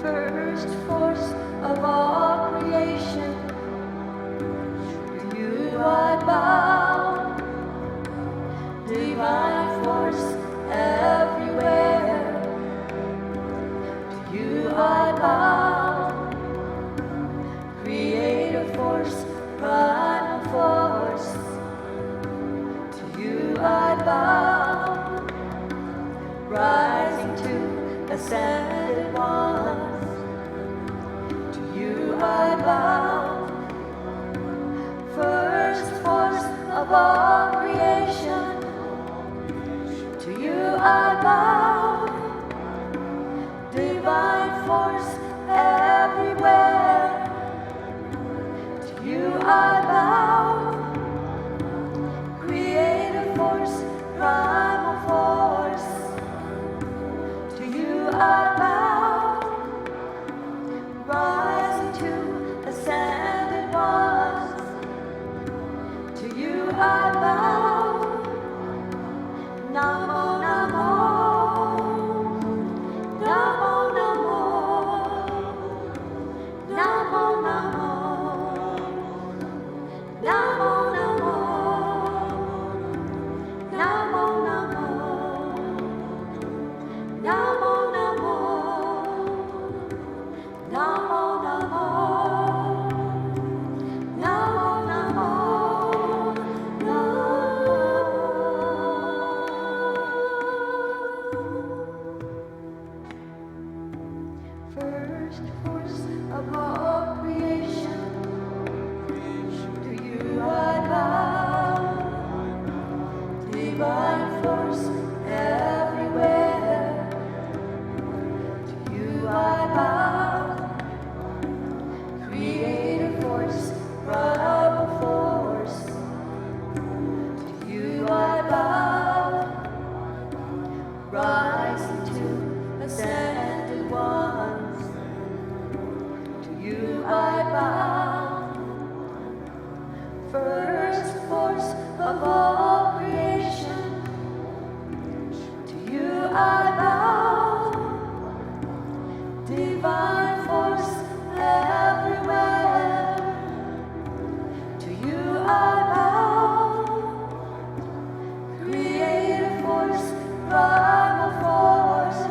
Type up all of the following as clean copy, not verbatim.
First force of all creation, to you I bow. Divine force everywhere, to you I bow. Creative force, primal force, to you I bow. Rising to ascended ones, to you I bow. First force of all creation, to you I bow. Divine force everywhere, to you I bow. Creative force, primal force, to you I bow. first force of all creation. To you I bow, divine force everywhere. To you I bow, creative force, primal force. To you I bow, rising to ascended ones. To you I bow, first force of all creation. To you I bow, divine force everywhere. To you I bow, creative force, primal force.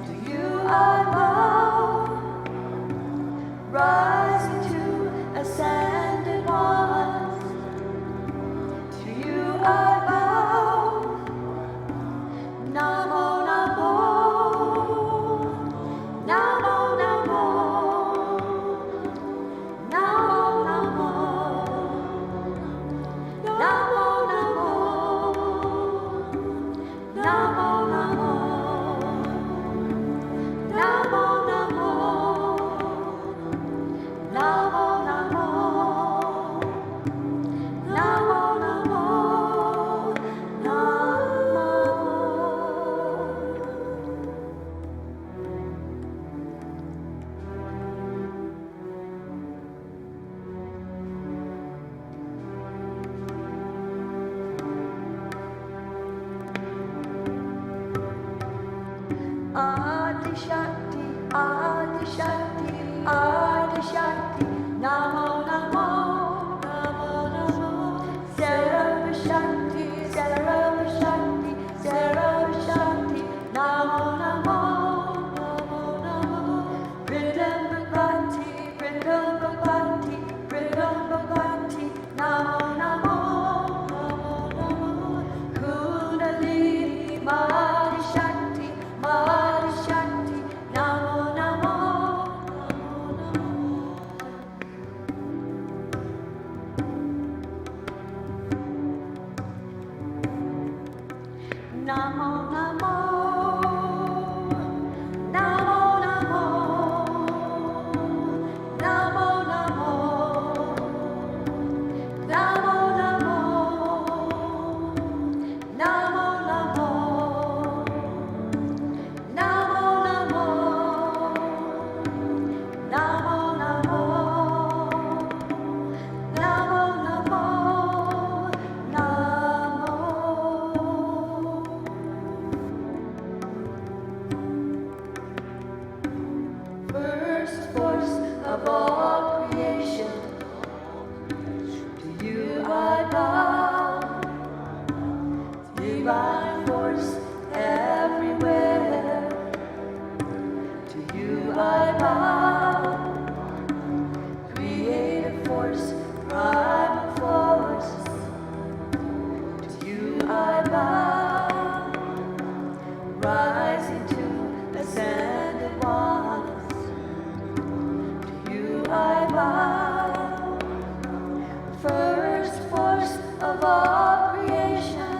To you I bow, rising to ascended ones. To you I bow, Namo Namo, Namo Namo, Namo Namo, Namo Namo, Namo Namo, Namo Namo, Namo Namo, Namo Namo, Namo. Adi Shakti, Adi Shakti, Adi Shakti, Namo Namo, Namo Namo, Sarva Shakti, Sarva Shakti, Sarva Shakti, Namo Namo, Namo Namo, Brindam Bhagavati, Brindam Bhagavati, Brindam Bhagavati, Namo Namo, Namo Namo, Kundalini, Mahadi Shakti, Mahadi Shakti, Namo Namo, Namo Namo. Namo Namo, Namo Namo, Namo Namo, Namo Namo, Namo Namo, Namo Namo, Namo Namo, Namo Namo, Namo. First force of all creation. To you I bow, divine force everywhere. To you I bow, creative force, primal force. To you I bow, rising to ascended ones. To you I bow, first force of all creation.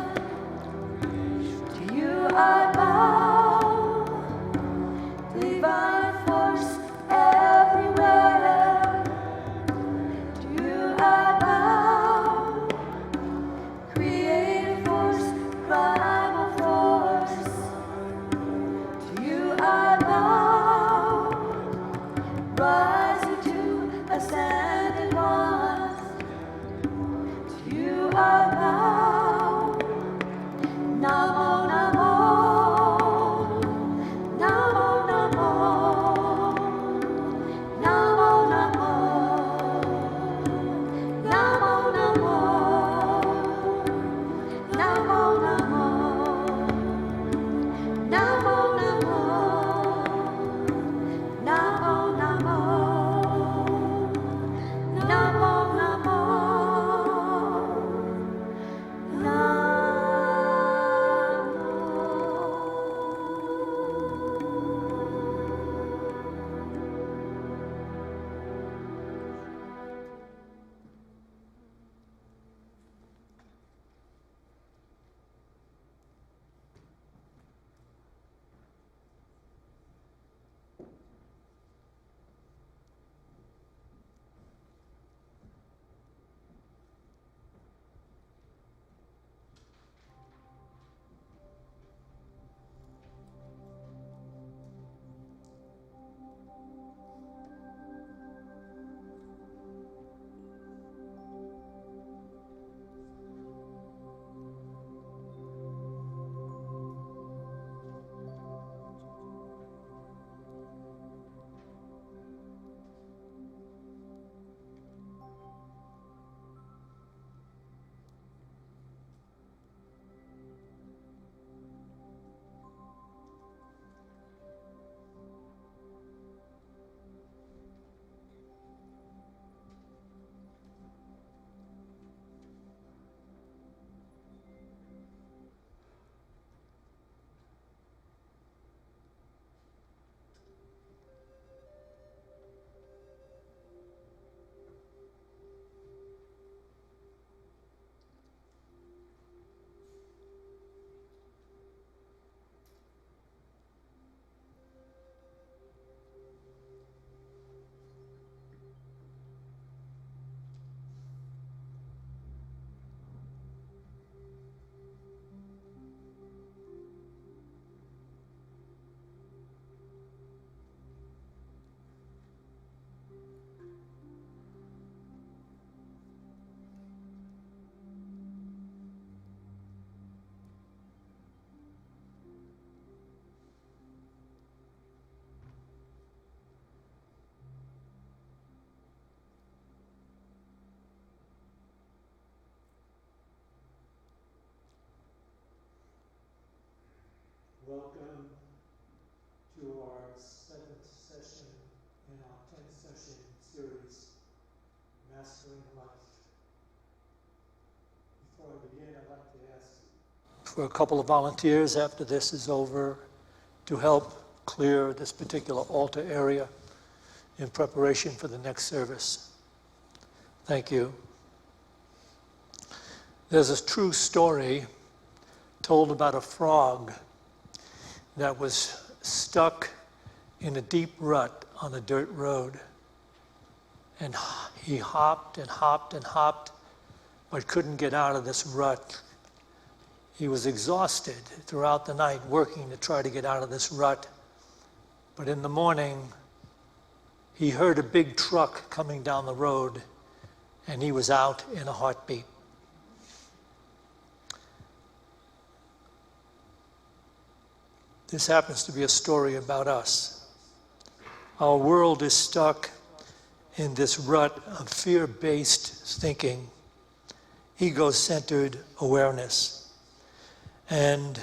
To you I bow, divine force Welcome to our 7th session in our 10-session series, Mastering Life. Before I begin, I'd like to ask for a couple of volunteers after this is over to help clear this particular altar area in preparation for the next service. Thank you. There's a true story told about a frog that was stuck in a deep rut on a dirt road. And he hopped and hopped and hopped, but couldn't get out of this rut. He was exhausted throughout the night working to try to get out of this rut. But in the morning, he heard a big truck coming down the road, and he was out in a heartbeat. This happens to be a story about us. Our world is stuck in this rut of fear-based thinking, ego-centered awareness. And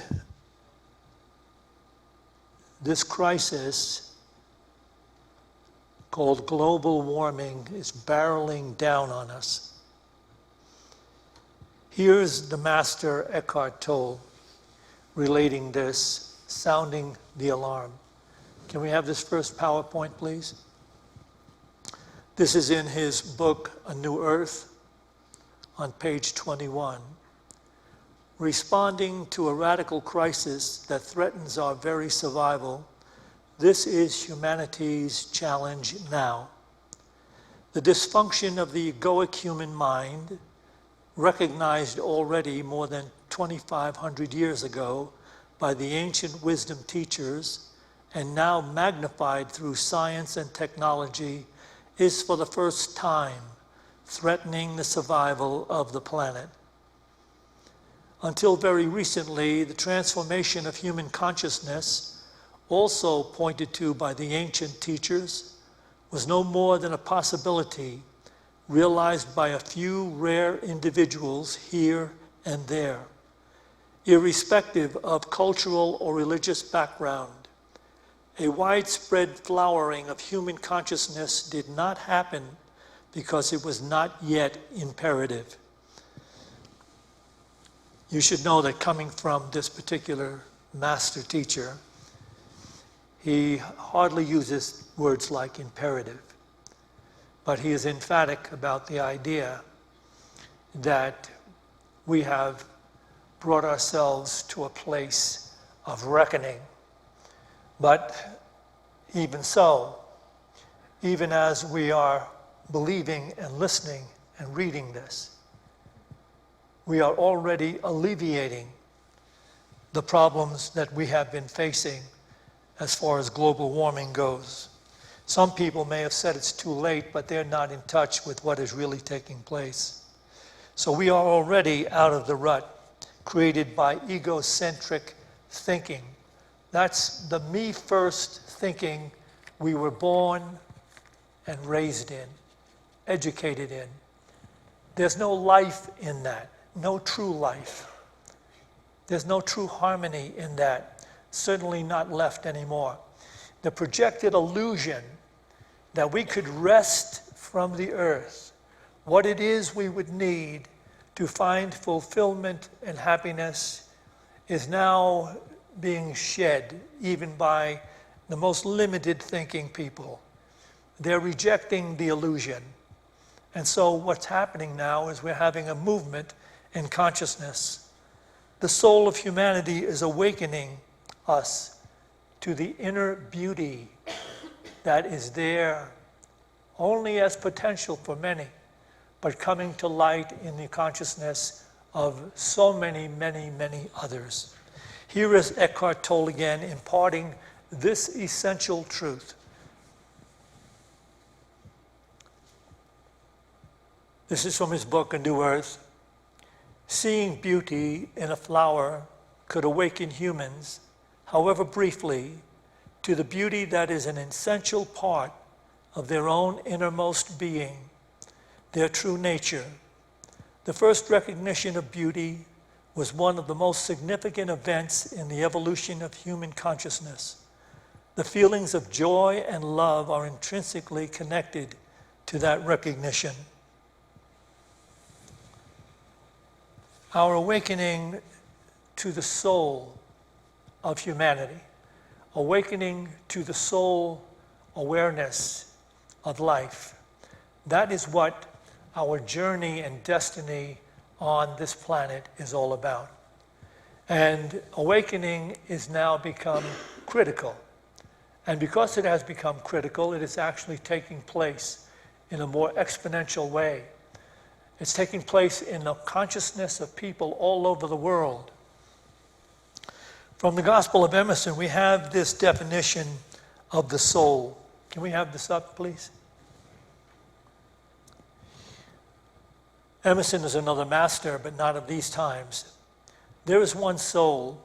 this crisis called global warming is barreling down on us. Here's the master Eckhart Tolle relating this, sounding the alarm. Can we have this first PowerPoint, please? This is in his book, A New Earth, on page 21. Responding to a radical crisis that threatens our very survival, this is humanity's challenge now. The dysfunction of the egoic human mind, recognized already more than 2,500 years ago by the ancient wisdom teachers, and now magnified through science and technology, is for the first time threatening the survival of the planet. Until very recently, the transformation of human consciousness, also pointed to by the ancient teachers, was no more than a possibility realized by a few rare individuals here and there. Irrespective of cultural or religious background, a widespread flowering of human consciousness did not happen because it was not yet imperative. You should know that coming from this particular master teacher, he hardly uses words like imperative, but he is emphatic about the idea that we have brought ourselves to a place of reckoning. But even so, even as we are believing and listening and reading this, we are already alleviating the problems that we have been facing as far as global warming goes. Some people may have said it's too late, but they're not in touch with what is really taking place. So we are already out of the rut created by egocentric thinking. That's the me first thinking we were born and raised in, educated in. There's no life in that, no true life. There's no true harmony in that, certainly not left anymore. The projected illusion that we could wrest from the earth what it is we would need to find fulfillment and happiness is now being shed even by the most limited thinking people. They're rejecting the illusion. And so what's happening now is we're having a movement in consciousness. The soul of humanity is awakening us to the inner beauty that is there only as potential for many, but coming to light in the consciousness of so many, many, many others. Here is Eckhart Tolle again imparting this essential truth. This is from his book, A New Earth. Seeing beauty in a flower could awaken humans, however briefly, to the beauty that is an essential part of their own innermost being, their true nature. The first recognition of beauty was one of the most significant events in the evolution of human consciousness. The feelings of joy and love are intrinsically connected to that recognition. Our awakening to the soul of humanity, awakening to the soul awareness of life, that is what our journey and destiny on this planet is all about. And awakening is now become critical. And because it has become critical, it is actually taking place in a more exponential way. It's taking place in the consciousness of people all over the world. From the Gospel of Emerson, we have this definition of the soul. Can we have this up, please? Emerson is another master, but not of these times. There is one soul.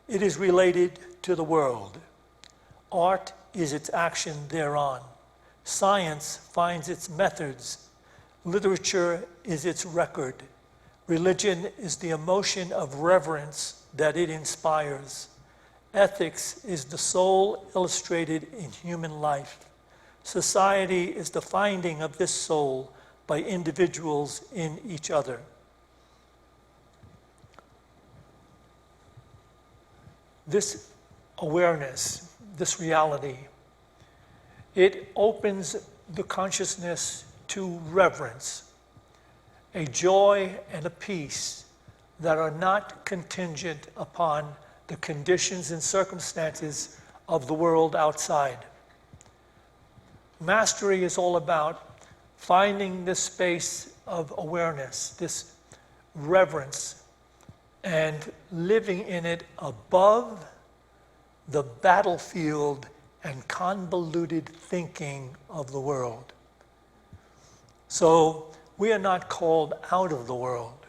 It is related to the world. Art is its action thereon. Science finds its methods. Literature is its record. Religion is the emotion of reverence that it inspires. Ethics is the soul illustrated in human life. Society is the finding of this soul by individuals in each other. This awareness, this reality, it opens the consciousness to reverence, a joy and a peace that are not contingent upon the conditions and circumstances of the world outside. Mastery is all about finding this space of awareness, this reverence, and living in it above the battlefield and convoluted thinking of the world. So we are not called out of the world.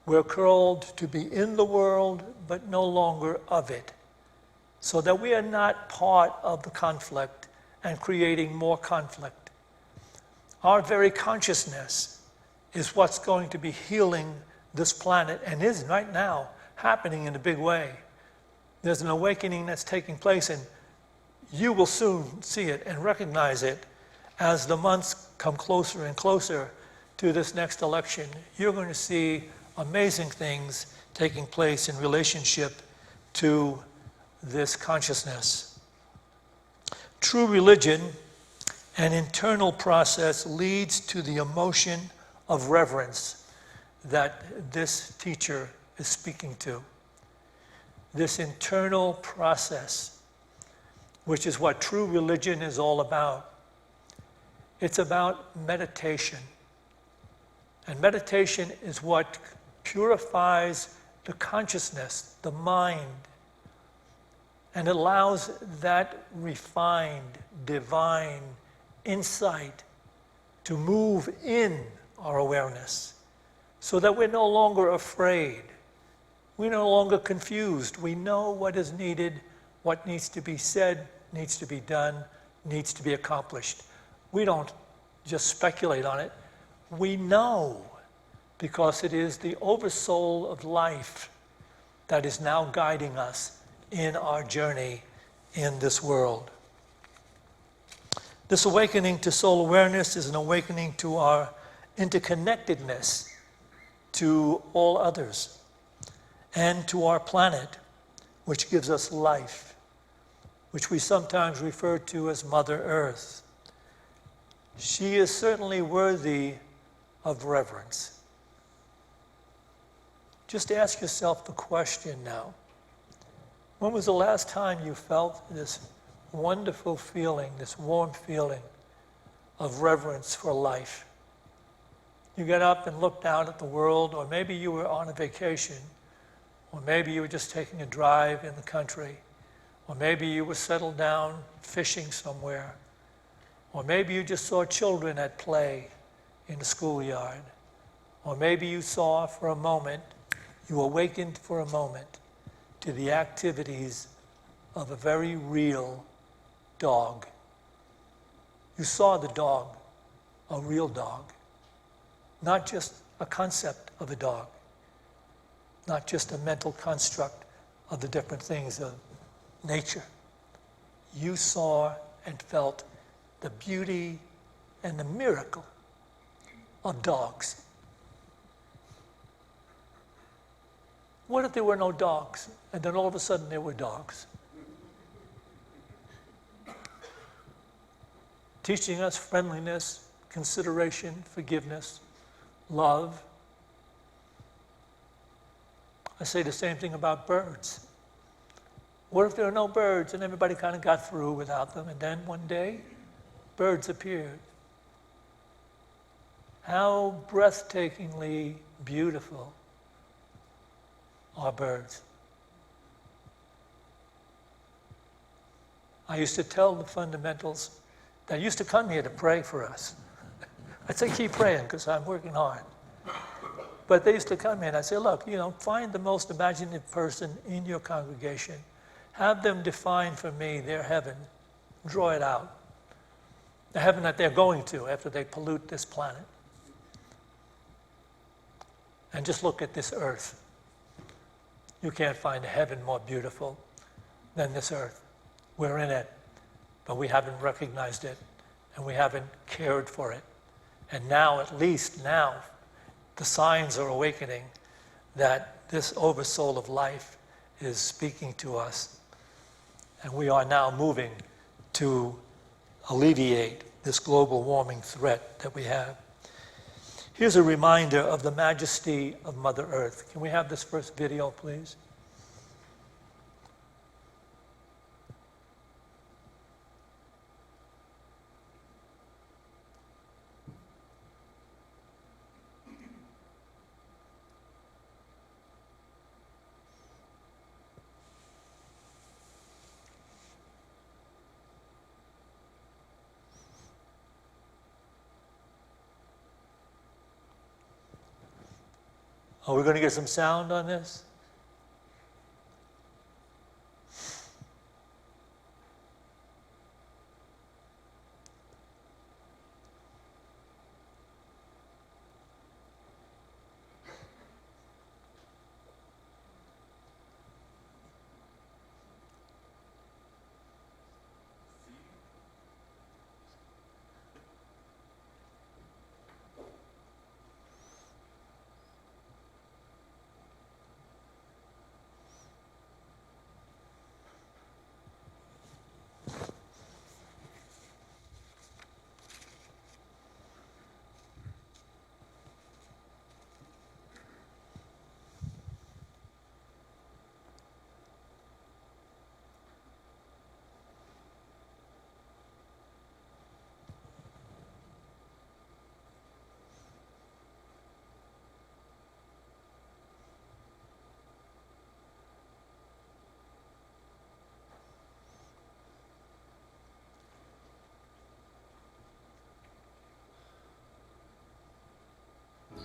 We're called to be in the world, but no longer of it, so that we are not part of the conflict and creating more conflict. Our very consciousness is what's going to be healing this planet, and is right now happening in a big way. There's an awakening that's taking place, and you will soon see it and recognize it as the months come closer and closer to this next election. You're going to see amazing things taking place in relationship to this consciousness. True religion, an internal process, leads to the emotion of reverence that this teacher is speaking to. This internal process, which is what true religion is all about. It's about meditation. And meditation is what purifies the consciousness, the mind, and allows that refined, divine insight to move in our awareness so that we're no longer afraid. We're no longer confused. We know what is needed, what needs to be said, needs to be done, needs to be accomplished. We don't just speculate on it. We know, because it is the oversoul of life that is now guiding us in our journey in this world. This awakening to soul awareness is an awakening to our interconnectedness to all others and to our planet, which gives us life, which we sometimes refer to as Mother Earth. She is certainly worthy of reverence. Just ask yourself the question now. When was the last time you felt this wonderful feeling, this warm feeling of reverence for life? You get up and looked out at the world, or maybe you were on a vacation, or maybe you were just taking a drive in the country, or maybe you were settled down fishing somewhere, or maybe you just saw children at play in the schoolyard, or maybe you saw for a moment, you awakened for a moment to the activities of a very real dog. You saw the dog, a real dog, not just a concept of a dog, not just a mental construct of the different things of nature. You saw and felt the beauty and the miracle of dogs. What if there were no dogs, and then all of a sudden there were dogs? Teaching us friendliness, consideration, forgiveness, love. I say the same thing about birds. What if there were no birds and everybody kind of got through without them, and then one day, birds appeared? How breathtakingly beautiful are birds. I used to tell the fundamentals that used to come here to pray for us. I'd say, keep praying, because I'm working hard. But they used to come in. I say, look, find the most imaginative person in your congregation. Have them define for me their heaven. Draw it out. The heaven that they're going to after they pollute this planet. And just look at this earth. You can't find a heaven more beautiful than this earth. We're in it, but we haven't recognized it, and we haven't cared for it. And now, at least now, the signs are awakening that this oversoul of life is speaking to us. And we are now moving to alleviate this global warming threat that we have. Here's a reminder of the majesty of Mother Earth. Can we have this first video, please? Are we going to get some sound on this?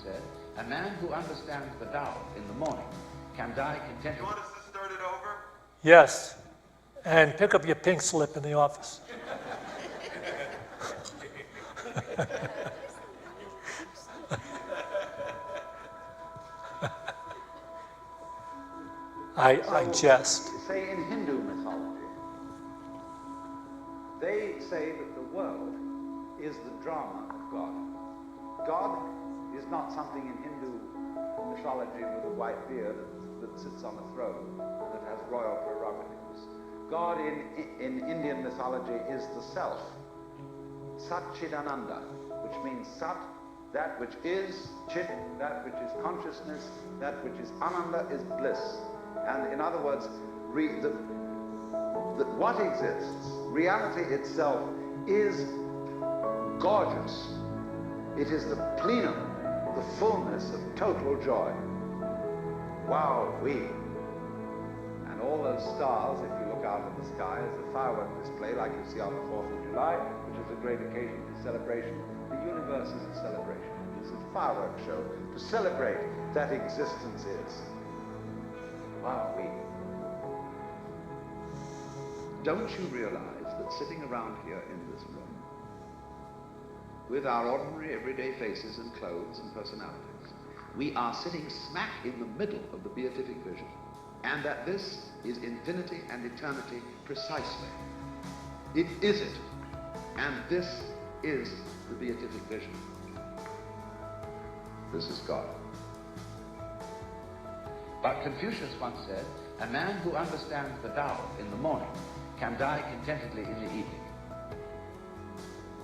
Said, a man who understands the Tao in the morning can die contented. You want us to start it over? Yes. And pick up your pink slip in the office. I jest. Say in Hindu mythology, they say that the world is the drama of God. God is not something in Hindu mythology with a white beard that sits on a throne that has royal prerogatives. God in Indian mythology is the self, Sat Chit Ananda, which means Sat, that which is, Chit, that which is consciousness, that which is Ananda is bliss. And in other words, what exists, reality itself, is gorgeous. It is the plenum, the fullness of total joy. Wow-wee. And all those stars, if you look out in the sky, is a firework display like you see on the 4th of July, which is a great occasion for celebration. The universe is a celebration. It's a firework show to celebrate that existence is. Wow-wee. Don't you realize that sitting around here in this room, with our ordinary everyday faces and clothes and personalities, we are sitting smack in the middle of the beatific vision, and that this is infinity and eternity precisely. It is it, and this is the beatific vision. This is God. But Confucius once said, a man who understands the Tao in the morning can die contentedly in the evening.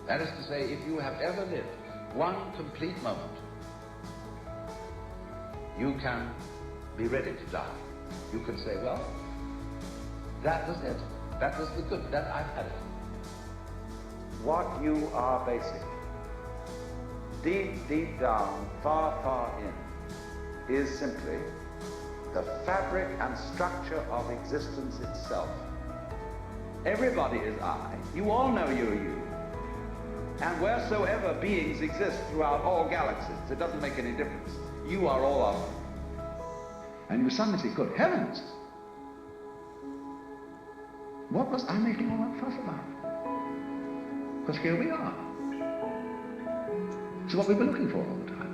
That is to say, if you have ever lived one complete moment, you can be ready to die. You can say, well, that was it. That was the good. That I've had it. What you are basically, deep, deep down, far, far in, is simply the fabric and structure of existence itself. Everybody is I. You all know you're you. And wheresoever beings exist throughout all galaxies, it doesn't make any difference. You are all of them. And you suddenly say, good heavens, what was I making all that fuss about? Because here we are. It's what we've been looking for all the time.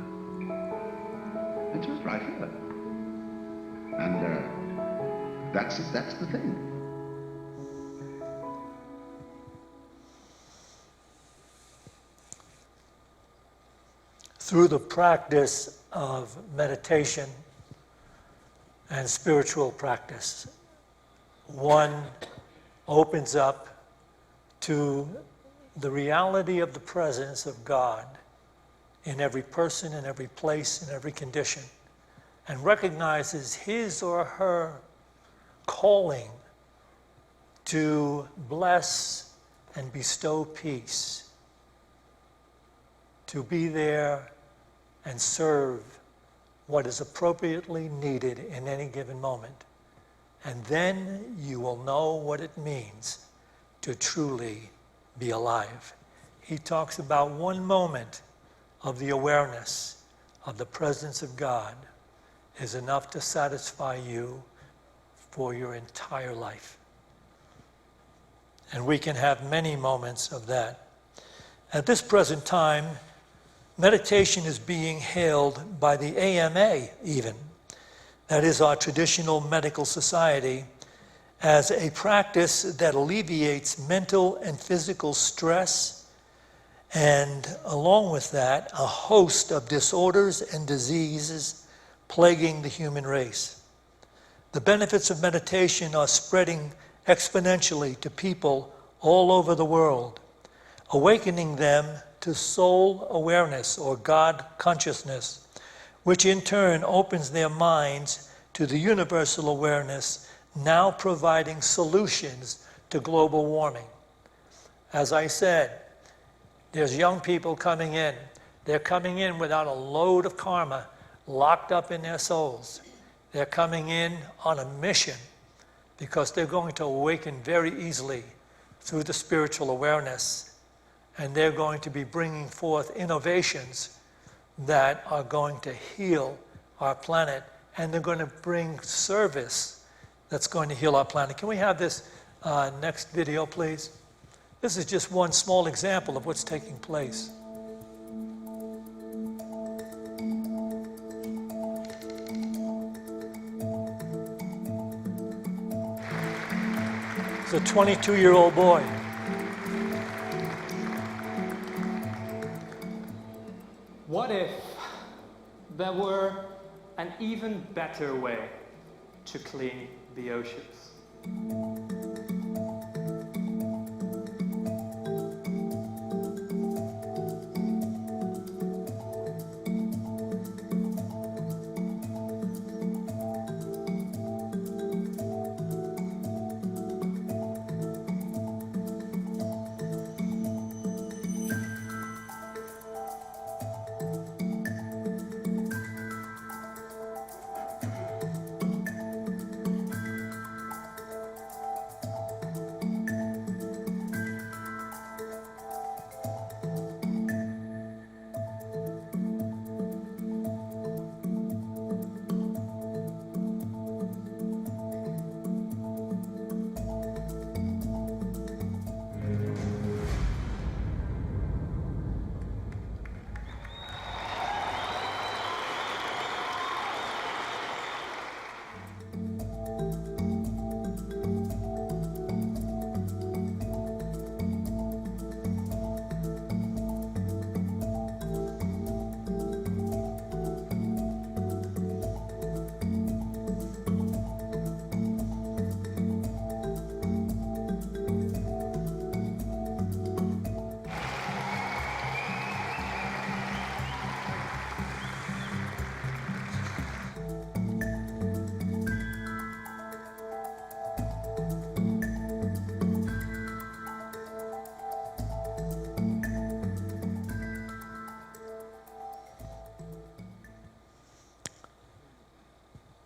It's just right here. And that's the thing. Through the practice of meditation and spiritual practice, one opens up to the reality of the presence of God in every person, in every place, in every condition, and recognizes his or her calling to bless and bestow peace, to be there and serve what is appropriately needed in any given moment. And then you will know what it means to truly be alive. He talks about one moment of the awareness of the presence of God is enough to satisfy you for your entire life. And we can have many moments of that. At this present time, meditation is being hailed by the AMA even, that is our traditional medical society, as a practice that alleviates mental and physical stress, and along with that, a host of disorders and diseases plaguing the human race. The benefits of meditation are spreading exponentially to people all over the world, awakening them to soul awareness or God consciousness, which in turn opens their minds to the universal awareness, now providing solutions to global warming. As I said, there's young people coming in. They're coming in without a load of karma locked up in their souls. They're coming in on a mission because they're going to awaken very easily through the spiritual awareness. And they're going to be bringing forth innovations that are going to heal our planet. And they're going to bring service that's going to heal our planet. Can we have this next video, please? This is just one small example of what's taking place. It's a 22-year-old boy. What if there were an even better way to clean the oceans?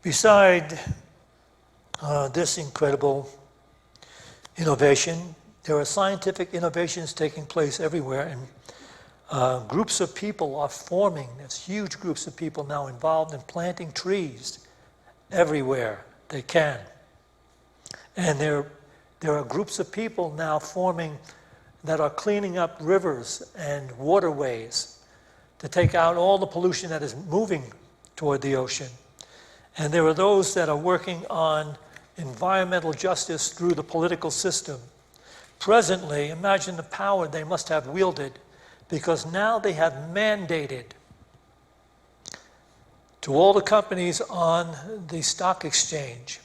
Beside this incredible innovation, there are scientific innovations taking place everywhere, and groups of people are forming. There's huge groups of people now involved in planting trees everywhere they can. And there are groups of people now forming that are cleaning up rivers and waterways to take out all the pollution that is moving toward the ocean. And there are those that are working on environmental justice through the political system. Presently, imagine the power they must have wielded, because now they have mandated to all the companies on the stock exchange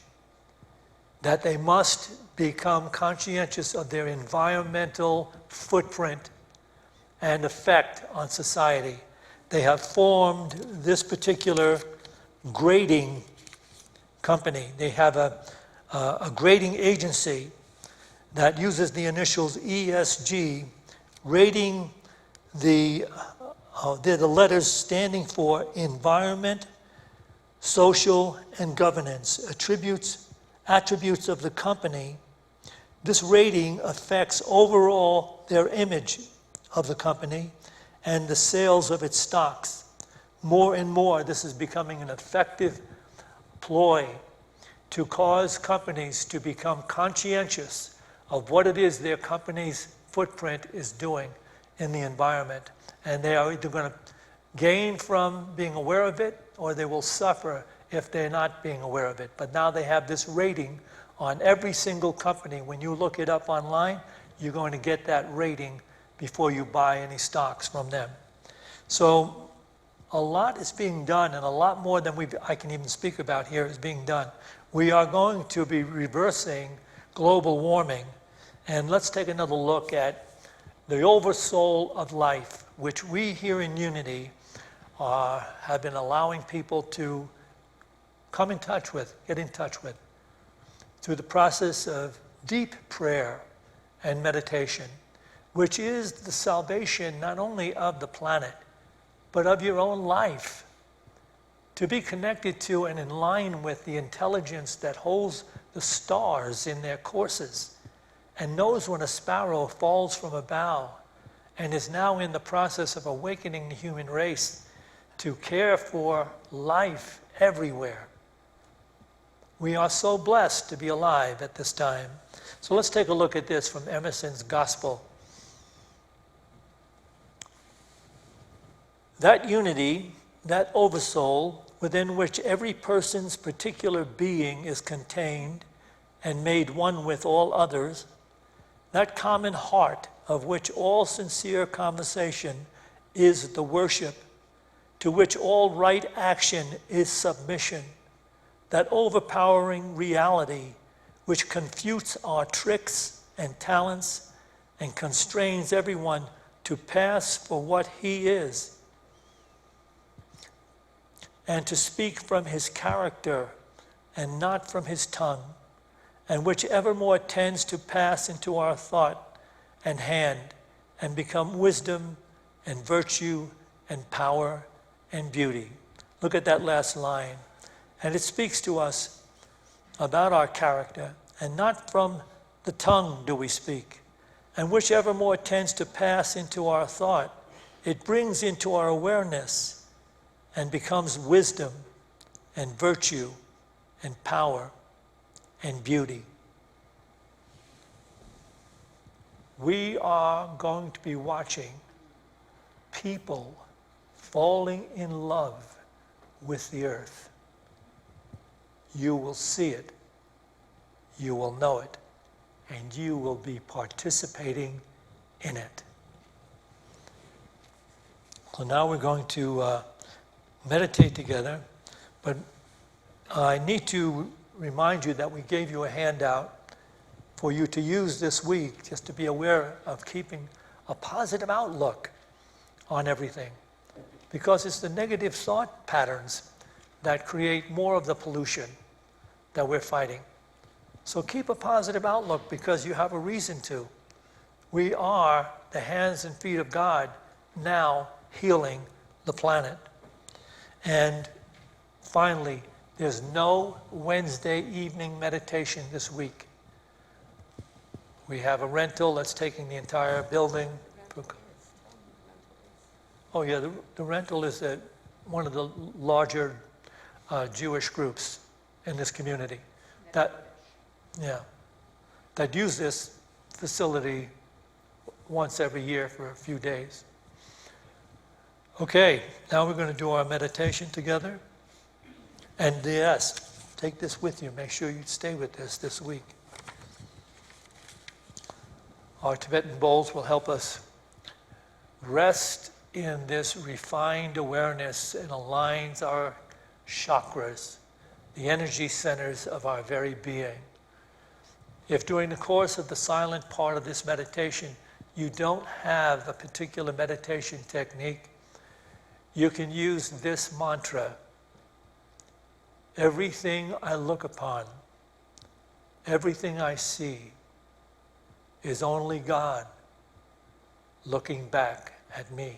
that they must become conscientious of their environmental footprint and effect on society. They have formed this particular grading company. They have a grading agency that uses the initials ESG, rating they're the letters standing for environment, social, and governance, attributes of the company. This rating affects overall their image of the company and the sales of its stocks. More and more, this is becoming an effective ploy to cause companies to become conscientious of what it is their company's footprint is doing in the environment. And they are either going to gain from being aware of it, or they will suffer if they're not being aware of it. But now they have this rating on every single company. When you look it up online, you're going to get that rating before you buy any stocks from them. So a lot is being done, and a lot more than I can even speak about here is being done. We are going to be reversing global warming. And let's take another look at the oversoul of life, which we here in Unity have been allowing people to get in touch with, through the process of deep prayer and meditation, which is the salvation not only of the planet, but of your own life. To be connected to and in line with the intelligence that holds the stars in their courses and knows when a sparrow falls from a bough, and is now in the process of awakening the human race to care for life everywhere. We are so blessed to be alive at this time. So let's take a look at this from Emerson's Gospel. That unity, that oversoul, within which every person's particular being is contained and made one with all others, that common heart of which all sincere conversation is the worship, to which all right action is submission, that overpowering reality which confutes our tricks and talents and constrains everyone to pass for what he is and to speak from his character and not from his tongue, and which evermore tends to pass into our thought and hand and become wisdom and virtue and power and beauty. Look at that last line. And it speaks to us about our character, and not from the tongue do we speak, and which evermore tends to pass into our thought. It brings into our awareness and becomes wisdom and virtue and power and beauty. We are going to be watching people falling in love with the earth. You will see it, you will know it, and you will be participating in it. So now we're going to meditate together, but I need to remind you that we gave you a handout for you to use this week, just to be aware of keeping a positive outlook on everything. Because it's the negative thought patterns that create more of the pollution that we're fighting. So keep a positive outlook, because you have a reason to. We are the hands and feet of God now healing the planet. And finally, There's no Wednesday evening meditation this week. We have a rental that's taking the entire building. Oh yeah, the rental is at one of the larger Jewish groups in this community. That use this facility once every year for a few days. Okay, now we're going to do our meditation together. And yes, take this with you. Make sure you stay with this week. Our Tibetan bowls will help us rest in this refined awareness and aligns our chakras, the energy centers of our very being. If during the course of the silent part of this meditation, you don't have a particular meditation technique, you can use this mantra. Everything I look upon, everything I see, is only God looking back at me.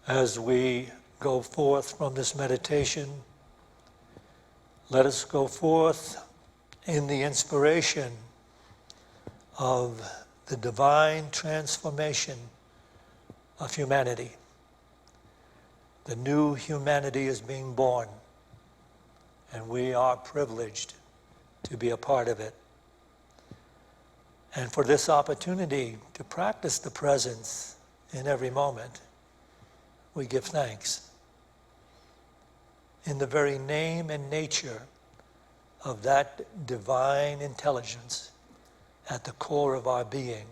As we go forth from this meditation, let us go forth in the inspiration of the divine transformation of humanity. The new humanity is being born, and we are privileged to be a part of it. And for this opportunity to practice the presence in every moment, we give thanks. In the very name and nature of that divine intelligence at the core of our being,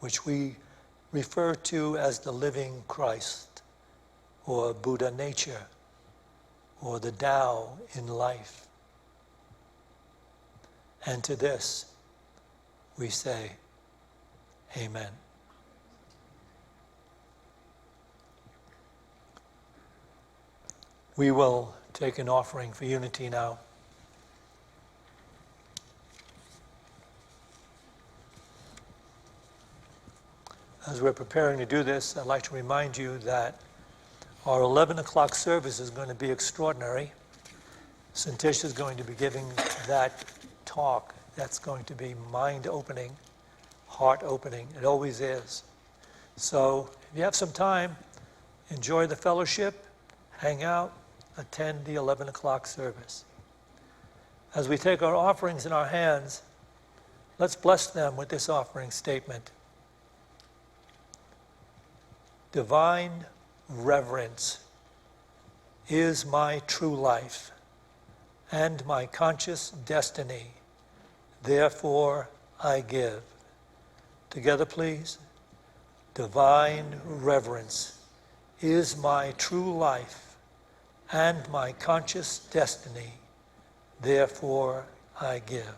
which we refer to as the living Christ, or Buddha nature, or the Tao in life. And to this, we say, Amen. We will take an offering for unity now. As we're preparing to do this, I'd like to remind you that our 11 o'clock service is going to be extraordinary. Santish is going to be giving that talk that's going to be mind-opening, heart-opening. It always is. So if you have some time, enjoy the fellowship, hang out, attend the 11 o'clock service. As we take our offerings in our hands, let's bless them with this offering statement. Divine reverence is my true life and my conscious destiny. Therefore, I give. Together, please. Divine reverence is my true life and my conscious destiny. Therefore, I give.